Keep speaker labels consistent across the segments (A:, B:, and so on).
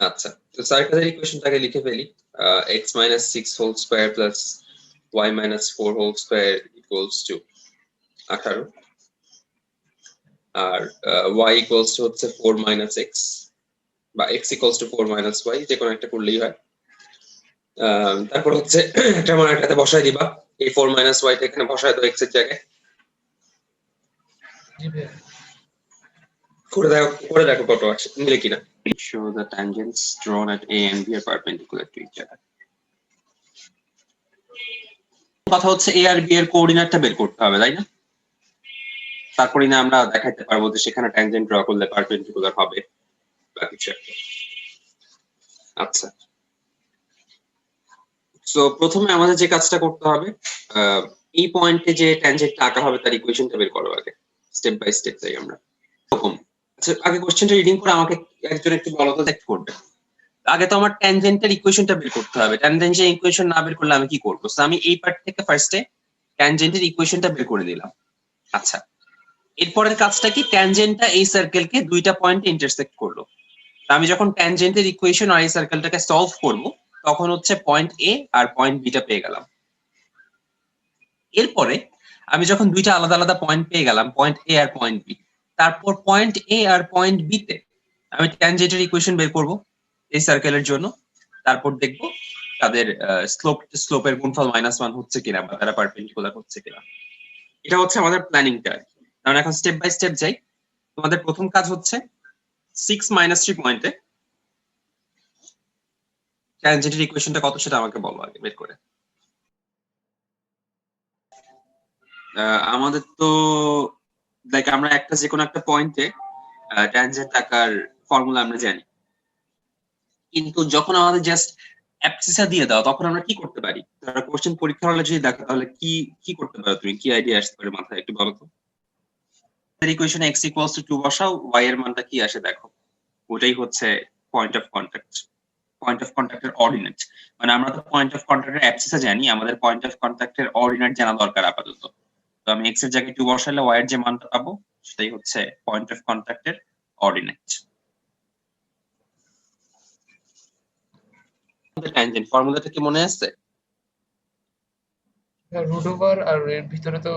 A: আচ্ছা, তো সার্কেলের ইকুয়েশনটাকে লিখে ফেলি। x minus 6 whole square plus y minus 4 whole square equals to 18, আর y ইকুয়ালস টু হচ্ছে 4 minus x, বা x equals to 4 minus y, যে কোনো একটা করলেই হয়। তারপর হচ্ছে একটা মান একটাতে বসায় দিবা, এই 4 minus y টা এখানে বসায় দাও x এর জায়গায়। করে দেখো কত আসে, মিলে কিনা। Show the tangents drawn at A and B are perpendicular to each other. কথা হচ্ছে A আর B এর কোঅর্ডিনেটটা বের করতে হবে, তাই না? তারপরে না আমরা দেখাতে পারবো যে সেখানে ট্যানজেন্ট ড্র করলে পারপেন্ডিকুলার হবে বা কিছু একটা। আচ্ছা, সো প্রথমে আমাদের যে কাজটা করতে হবে, এই পয়েন্টে যে ট্যানজেন্টটা আঁকা হবে তার ইকুয়েশনটা বের করো আগে, স্টেপ বাই স্টেপ যাই আমরা। এরকম। আচ্ছা, আগে কোশ্চেনটা রিডিং করে আমাকে একজন একটু বলো তো চেক করবে। আগে তো আমার ট্যানজেন্টের ইকুয়েশনটা বের করতে হবে। ট্যানজেন্টের ইকুয়েশন না বের করলে আমি কি করব? সো আমি এই পার্ট থেকে ফার্স্টে ট্যানজেন্টের ইকুয়েশনটা বের করে দিলাম। আচ্ছা, এরপরের কাজটা কি? ট্যানজেন্টটা এই সার্কেলকে দুইটা পয়েন্টে ইন্টারসেক্ট করলো। আমি যখন ট্যানজেন্টের ইকুয়েশন আর এই সার্কেলটাকে সলভ করব, তখন হচ্ছে পয়েন্ট এ আর পয়েন্ট বিটা পেয়ে গেলাম। এরপরে আমি যখন দুইটা আলাদা আলাদা পয়েন্ট পেয়ে গেলাম, পয়েন্ট এ আর পয়েন্ট বি, তারপর পয়েন্ট এ আর পয়েন্ট বি তে আমি ট্যানজেন্টের ইকুয়েশন বের করব এই সার্কেলের জন্য। তারপর দেখব তাদের স্লোপের গুণফল -1 হচ্ছে কিনা বা তারা পারপেন্ডিকুলার হচ্ছে কিনা। এটা হচ্ছে আমাদের প্ল্যানিংটা। কারণ এখন স্টেপ বাই স্টেপ যাই। তোমাদের প্রথম কাজ হচ্ছে 6 - 3 পয়েন্টে ট্যানজেন্টের ইকুয়েশনটা কত সেটা আমাকে বলো আগে বের করে। আমাদের তো লাইক আমরা একটা যে কোনো একটা পয়েন্টে ট্যানজেন্ট আকার ফর্মুলা আমরা জানি, কিন্তু যখন আমাদের জাস্ট অ্যাবসিসা দিয়ে দাও তখন আমরা কি করতে পারি? ধরো কোশ্চেন পরীক্ষা হলে যদি দেখো তাহলে কি কি করতে পারো তুমি? কি আইডিয়া আসতে পারে মাথায় একটু বলো তো। ইকুয়েশনে x ইকুয়ালস টু 2 বসাও, y এর মানটা কি আসে দেখো। ওটাই হচ্ছে point of contact. Point of কন্টাক্টের অর্ডিনেট, মানে আমরা তো পয়েন্ট অফ কন্টাক্টের অ্যাবসিসা জানি, আমাদের পয়েন্ট অফ কন্টাক্টের অর্ডিনেট জানা দরকার আপাতত। তো আমি x এর জায়গায় 2 বসালে y এর যে মানটা পাবো সেটাই হচ্ছে পয়েন্ট অফ কন্টাক্টের অর্ডিনেট। ট্যানজেন্ট ফর্মুলাটা কি মনে আছে?
B: রুট ওভার আর এর ভিতরে তো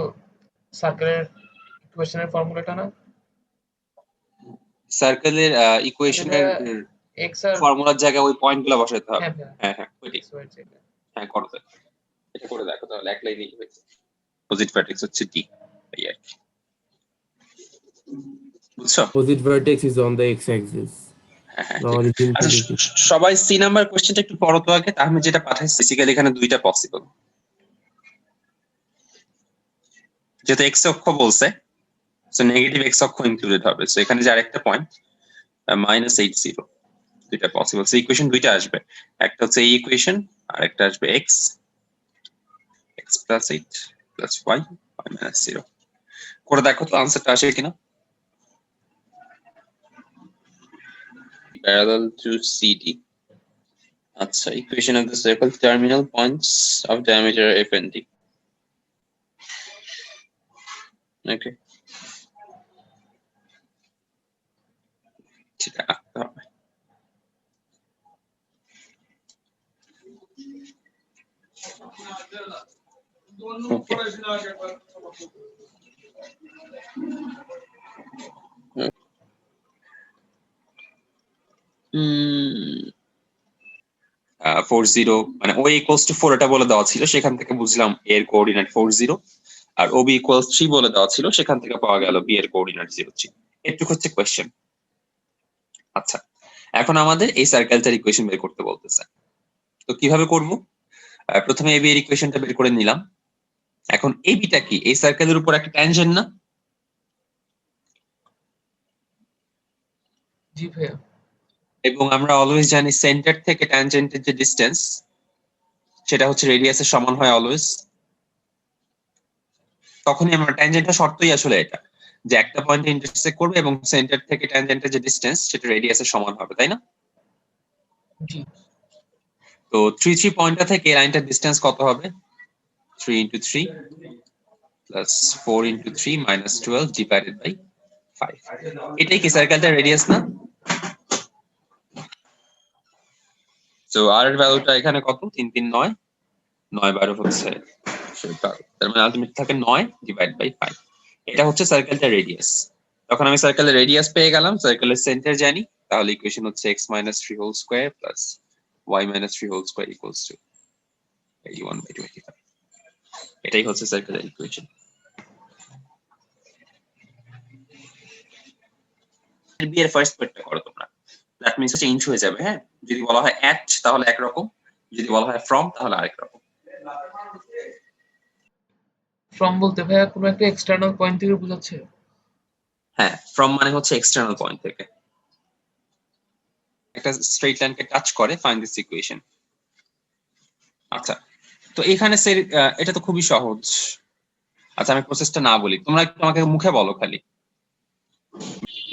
B: সার্কেলের ইকুয়েশনের ফর্মুলাটা না?
A: সার্কেলের ইকুয়েশনের
B: x আর
A: ফর্মুলার জায়গায় ওই পয়েন্টগুলো বসাতে হবে।
B: হ্যাঁ
A: হ্যাঁ ওইটাই।
B: x y z।
A: হ্যাঁ করো তো, এটা করে দেখো তাহলে এক লাইনেই হয়েছে। অপোজিট ভার্টেক্স হচ্ছে D, এই আর কি। বুঝছো?
C: Opposite vertex is on the x-axis. The origin
A: আচ্ছা, সবাই সি নাম্বার কোশ্চেনটা একটু পড়ো তো আগে। আমি যেটা পাঠাইছি বেসিক্যালি এখানে দুইটা পসিবল। যেহেতু x অক্ষ বলছে, সো নেগেটিভ x অক্ষ ইনক্লুডেড হবে। সো এখানে যে আরেকটা পয়েন্ট -80, দুইটা পসিবল। সো ইকুয়েশন দুইটা আসবে, একটা হচ্ছে এই ইকুয়েশন আর একটা আসবে x + 8 + y -0। করে দেখো তো আনসারটা আসে কিনা। Parallel to CD. আচ্ছা, equation of the circle terminal points of diameter f and d. Okay. সেটা আঁকতে হবে। Okay. 40 মানে o equals to 4 এটা বলে দেওয়া ছিল, সেখান থেকে বুঝলাম a এর কোঅর্ডিনেট 40, আর ob equals 3 বলে দেওয়া ছিল, সেখান থেকে পাওয়া গেল b এর কোঅর্ডিনেট 0, 3। একটু হচ্ছে কোশ্চেন। আচ্ছা, এখন আমাদের এই সার্কেলটার ইকুয়েশন বের করতে বলতেছে। তো কিভাবে করব? প্রথমে ab এর ইকুয়েশনটা বের করে নিলাম। এখন ab টা কি? এই সার্কেলের উপর একটা ট্যানজেন্ট না?
B: জি ভাইয়া।
A: এবং আমরা অলওয়েজ জানি সেন্টার থেকে ট্যানজেন্টের যে ডিসটেন্স সেটা হচ্ছে রেডিয়াসের সমান হয় অলওয়েজ। তখনই আমরা ট্যানজেন্টটা শর্তই আসলে এটা, যে একটা পয়েন্টে ইন্টারসেক্ট করবে এবং সেন্টার থেকে ট্যানজেন্টের যে ডিসটেন্স সেটা রেডিয়াসের সমান হবে, তাই না?
B: জি।
A: তো 3 3 পয়েন্টটা থেকে লাইনটার ডিসটেন্স কত হবে? 3 × 3 + 4 × 3 - 12 ডিভাইডেড বাই 5। এটাই কি সার্কেলটার রেডিয়াস না? তো আর এর ভ্যালুটা এখানে কত 3 3 9 9 12 হচ্ছে 12 তার মানে আলটিমেট থাকে 9 ডিভাইড বাই 5 এটা হচ্ছে সার্কেলটা রেডিয়াস তখন আমি সার্কেলের রেডিয়াস পেয়ে গেলাম সার্কেলের সেন্টার জানি তাহলে ইকুয়েশন হচ্ছে x - 3 whole square plus y - 3 whole square equals to 81/25 এটাই হচ্ছে সার্কেলের ইকুয়েশন বি এর ফার্স্ট পার্টটা করো তোমরা দ্যাট মিন্স চেঞ্জ হয়ে যাবে হ্যাঁ যদি বলা হয় অ্যাট তাহলে একরকম যদি বলা হয় ফ্রম তাহলে আরেক রকম
B: ফ্রম বলতে ভাইয়া কোনো একটা এক্সটার্নাল পয়েন্ট থেকে বোঝাচ্ছে?
A: হ্যাঁ ফ্রম মানে হচ্ছে এক্সটার্নাল পয়েন্ট থেকে একটা স্ট্রেট লাইনকে টাচ করে ফাইন্ড দিস ইকুয়েশন আচ্ছা তো এখানে এটা তো খুবই সহজ আচ্ছা আমি প্রসেসটা না বলি তোমরা একটু আমাকে মুখে বলো খালি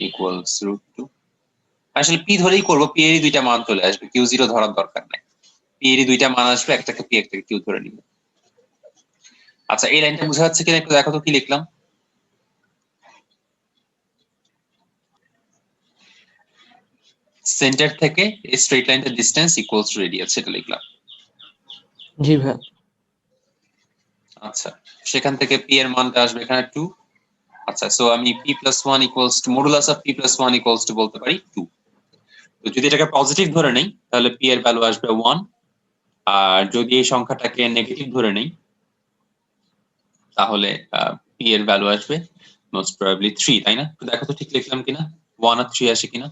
A: ইকুয়ালস √2 আসলে পি ধরেই করবো পি এরই দুইটা মান চলে আসবে কিউ জিরো ধরার দরকার নাই পি এরই দুইটা মান আসবে একটাকে পি একটাকে কিউ ধরে নিব আচ্ছা এই লাইনটা বোঝা যাচ্ছে কিনা একটু দেখো তো কি লিখলাম সেন্টার থেকে এই স্ট্রেট লাইনটার ডিসটেন্স ইকুয়ালস টু রেডিয়াস সেটা লিখলাম
D: জি ভাই
A: আচ্ছা সেখান থেকে পি এর মানটা আসবে এখানে 2 আচ্ছা সো আমি p + 1 equals to modulus of p + 1 equals to বলতে পারি 2 তো যদি এটাকে পজিটিভ ধরে নেই তাহলে p এর ভ্যালু আসবে 1 আর যদি এই সংখ্যাটাকে নেগেটিভ ধরে নেই তাহলে p এর ভ্যালু আসবে মোস্ট প্রবাবলি 3 তাই না তো দেখো তো ঠিক লিখলাম কিনা 1 আর 3 আসে কিনা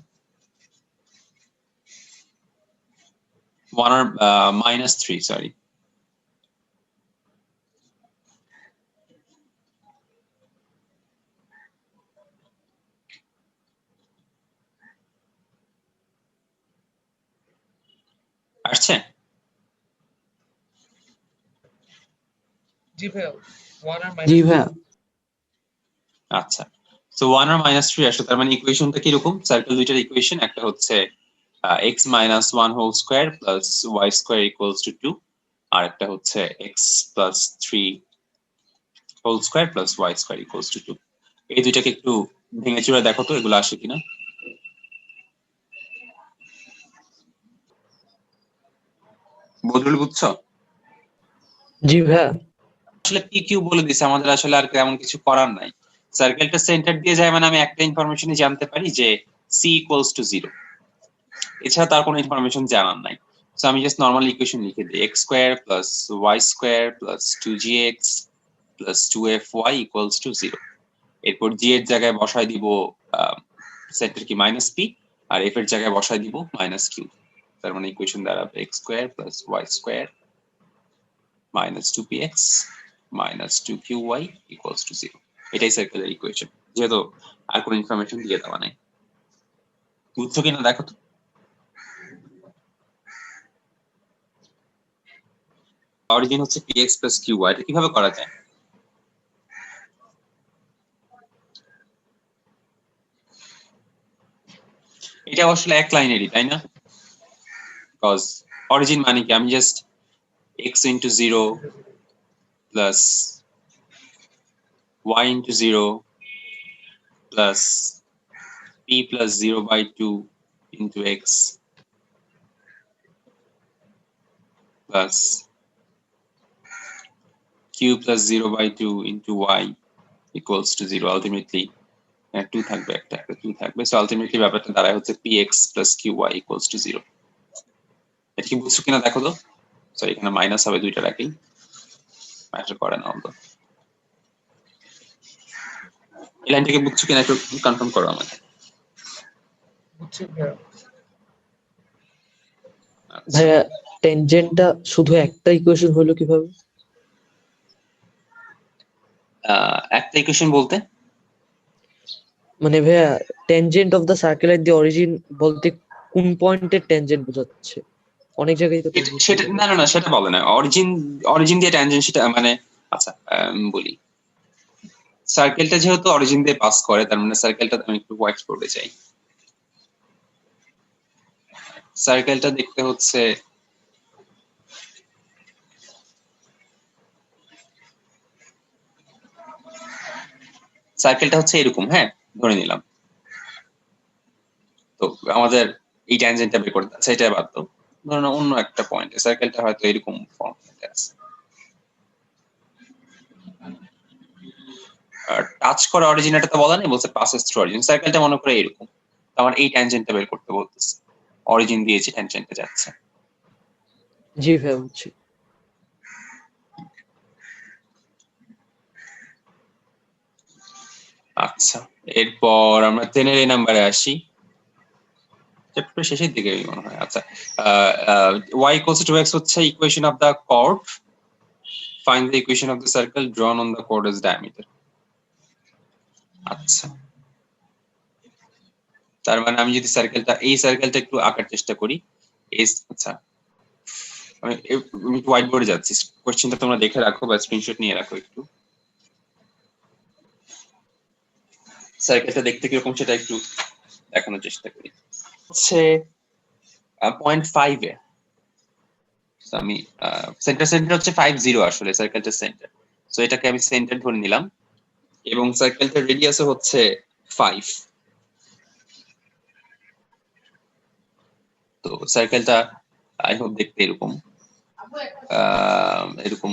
A: 1 আর -3 সরি আসছে
B: জি ভাইয়া 1 আর
D: জি
B: -3
D: ভাইয়া
A: আচ্ছা সো 1 আর -3 আসলে তার মানে ইকুয়েশনটা কি রকম সার্কেল দুইটার ইকুয়েশন একটা হচ্ছে x - 1 whole square plus y square equals to 2 আর একটা হচ্ছে x + 3 whole square plus y square equals to 2 এই দুইটাকে একটু ভেঙে চুরে দেখো তো এগুলো আসে কিনা বদরুল বুঝছো
D: জি ভাইয়া
A: আসলে পি কিউ বলে দিছে আমাদের আসলে আর তেমন কিছু করার নাই সার্কেলটা সেন্টার দিয়ে যায় মানে আমি একটা ইনফরমেশনই জানতে পারি যে c ইকুয়ালস টু 0 এছাড়া তার কোনো ইনফরমেশন জানার নাই সো আমি জাস্ট নরমাল ইকুয়েশন লিখে দিই x square plus y square plus 2gx plus 2fy equals to 0 এরপর g এর জায়গায় বসায় দিব সেন্টার কি -p আর f এর জায়গায় বসায় দিব -q তার মানে ইকুয়েশন দাঁড়াবে x square plus y square -2px -2qy equals to 0 এটাই সার্কেলের ইকুয়েশন যেহেতু আর কোনো ইনফরমেশন দিয়ে দেওয়া নাই বুঝছো কিনা দেখো তো অরিজিন হচ্ছে px + qy এটা কিভাবে করা যায় এটা আসলে এক লাইনেরই তাই না কজ অরিজিন মানে কি আমি just x * 0 plus y * 0 plus p + 0/2 into x plus q + 0/2 into y equals to 0 ultimately 2 থাকবে একটা 2 থাকবে সো আলটিমেটলি ব্যাপারটা দাঁড়ায় হচ্ছে px + qy equals to 0 এটা কি বুঝছো কিনা দেখো তো সরি এখানে মাইনাস হবে দুইটা রাখি ম্যাটার করে না অন্তত এই লাইনটাকে বুঝছো কিনা একটু কনফার্ম করো আমাকে
B: বুঝছি ভাইয়া
D: ভাইয়া টেনজেন্টটা শুধু একটা ইকুয়েশন হলো কিভাবে?
A: একটা ইকুয়েশন বলতে
D: মানে ভাইয়া tangent of the circle at the origin বলতে কোন পয়েন্টের টেনজেন্ট বোঝাচ্ছে? অনেক জায়গায় তো tangent
A: সেটা
D: বোঝায়।
A: না না না সেটা বলে না অরিজিন দিয়ে ট্যানজেন্ট সেটা মানে আচ্ছা বলি সার্কেলটা যেহেতু অরিজিন দিয়ে পাস করে তার মানে সার্কেলটা আমি একটু হোয়াইট করতে চাই সার্কেলটা দেখতে হচ্ছে সার্কেলটা হচ্ছে এরকম হ্যাঁ ধরে নিলাম তো আমাদের এই ট্যানজেন্টটা বের করতে আচ্ছা এটা বাদ দাও ধরুন অন্য একটা পয়েন্ট সার্কেলটা হয়তো এরকম ফর্মে আছে, আর টাচ করা অরিজিনটা তো বলা নেই, বলছে পাসেস থ্রু অরিজিন। সার্কেলটা মনে করে এরকম, তো আমার এই ট্যানজেন্টটা বের করতে বলতেছে, অরিজিন দিয়েছে ট্যানজেন্টে যাচ্ছে।
D: জি ভাইয়া বুঝছি।
A: আচ্ছা, এরপর আমরা 10 এর এই নাম্বারে আসি, চ্যাপ্টার শেষের দিকে মনে হয়। আচ্ছা, y equals to 2x হচ্ছে equation of the chord, find the equation of the circle drawn on the chord's diameter. আচ্ছা, তার মানে আমি যদি এই সার্কেলটা একটু আঁকার চেষ্টা করি, আচ্ছা আমি হোয়াইট বোর্ডে যাচ্ছি, কোশ্চেনটা তোমরা দেখে রাখো বা স্ক্রিনশট নিয়ে রাখো একটু। সার্কেলটা দেখতে কিরকম সেটা একটু দেখানোর চেষ্টা করি। হচ্ছে 0.5 এ আমি সেন্টার হচ্ছে 50 আসলে সার্কেলটার সেন্টার, সো এটাকে আমি সেন্টার ধরে নিলাম, এবং সার্কেলটার রেডিয়াস হচ্ছে 5। তো সার্কেলটা আই হোপ দেখতে এরকম এরকম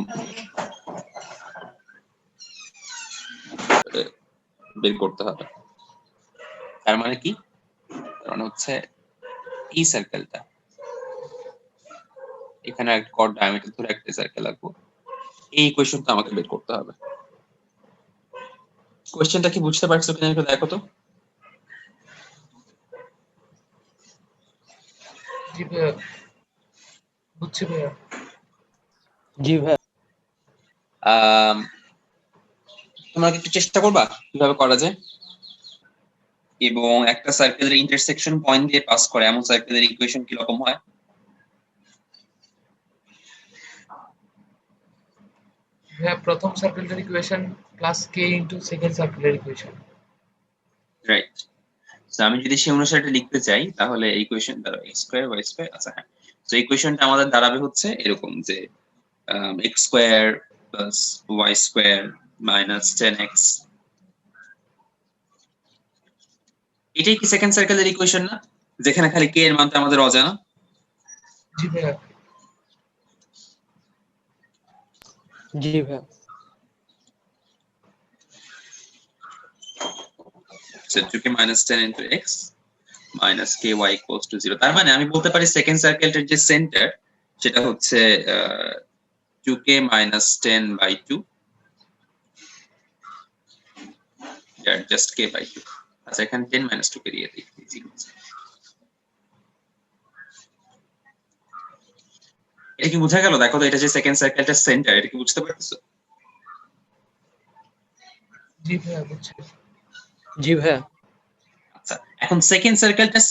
A: বের করতে হবে। তার মানে কি, কারণ হচ্ছে এই সার্কেলটা এখানে একটা কর্ড ডায়ামিটার ধরে একটা সার্কেল আঁকবো, এই ইকুয়েশনটা আমাকে বের করতে হবে। কোশ্চেনটা কি বুঝতে পারছো কিনা একটু দেখো তো।
B: জি ভাইয়া বুঝছি ভাইয়া।
D: জি ভাইয়া।
A: তোমরা একটু চেষ্টা করবা কিভাবে করা যায়, এবং একটা সার্কেলের ইন্টারসেকশন পয়েন্ট দিয়ে পাস করে এমন সার্কেলের ইকুয়েশন কি রকম হয়।
B: ভাইয়া প্রথম সার্কেলের ইকুয়েশন প্লাস কে ইনটু সেকেন্ড সার্কেলের ইকুয়েশন।
A: রাইট, তো আমি যদি সেই অনুসারে লিখতে চাই তাহলে এই ইকুয়েশন দ্বারা x স্কয়ার y স্কয়ার, আচ্ছা হ্যাঁ, তো ইকুয়েশনটা আমাদের দাঁড়াবে হচ্ছে এরকম যে x square plus y square minus 10x। এটাই কি সেকেন্ড সার্কেলের ইকুয়েশন না, যেখানে খালি k এর মানটা আমাদের অজানা।
B: জি ভাইয়া।
D: জি ভাইয়া।
A: So 2k minus 10 into x minus ky equals to 0। তার মানে আমি বলতে পারি সেকেন্ড সার্কেলটার যে সেন্টার সেটা হচ্ছে 2k minus 10 by 2 just k by 2। আচ্ছা, এখানে 10 minus 2 কে দিয়ে দিই, এটা কি বোঝা গেল? দেখো তো এটা যে সেকেন্ড সার্কেলটার সেন্টার, এটা কি বুঝতে পারতেছো?
B: জি ভাইয়া বুঝছি।
D: জি ভাইয়া।
A: আচ্ছা, এখন সেকেন্ড সার্কেলটার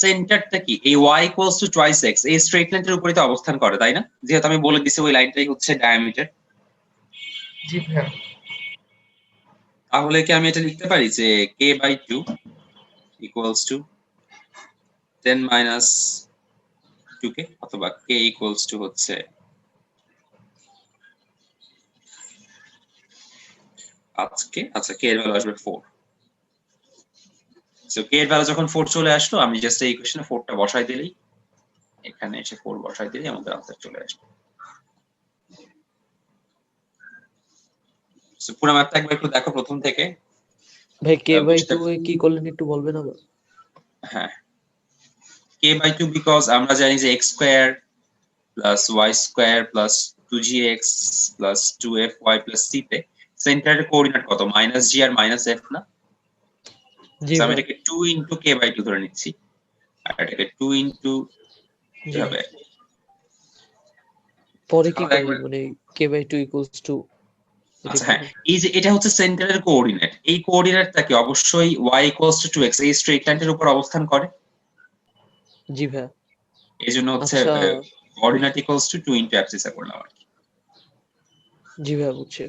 A: সেন্টারটা কি এই y equals to twice x এই স্ট্রেট লাইনের উপরে তো অবস্থান করে, তাই না? যেহেতু আমি বলে দিছি ওই লাইনটাই হচ্ছে ডায়ামিটার।
B: জি ভাইয়া।
A: তাহলে কি আমি এটা লিখতে পারি যে k by 2 equals to 10 minus 2k, অথবা k equals to হচ্ছে আচ্ছা k এর ভ্যালু আসবে 4। সো k এর ভ্যালু যখন 4 চলে আসলো, আমি জাস্ট এই ইকুয়েশনে 4 টা বসাই দিলেই, এখানে এসে 4 বসাই দিলেই আমাদের আনসার চলে আসবে। সো পুরো ম্যাথটা একবার একটু দেখো প্রথম থেকে।
D: ভাই কে বাই 2 এ কি করলেন একটু বলবেন আবার?
A: হ্যাঁ, k by 2 বিকজ আমরা জানি যে x square plus y square plus 2gx plus 2fy plus c তে সেন্টারের কোঅর্ডিনেট কত? মাইনাস g আর মাইনাস f না?
D: জি
A: আমি
D: ভাইয়া।
A: এটাকে 2 ইনটু k by 2 ধরে নিচ্ছি, আর এটাকে 2 ইনটু
D: জি
A: হবে।
D: পরে কি
A: তাহলে
D: করবেন মানে কে বাই 2 ইকুয়ালস টু
A: আচ্ছা হ্যাঁ, এই যে এটা হচ্ছে সেন্টারের কোঅর্ডিনেট, এই কোঅর্ডিনেটটাকে অবশ্যই y equals to 2x এই স্ট্রেট লাইনের উপর অবস্থান করে।
D: জি ভাইয়া।
A: এইজন্য হচ্ছে
D: আচ্ছা।
A: কোঅর্ডিনেট equals to 2 ইনটু অ্যাবসিসা করলাম আর কি।
D: জি ভাইয়া বুঝছি।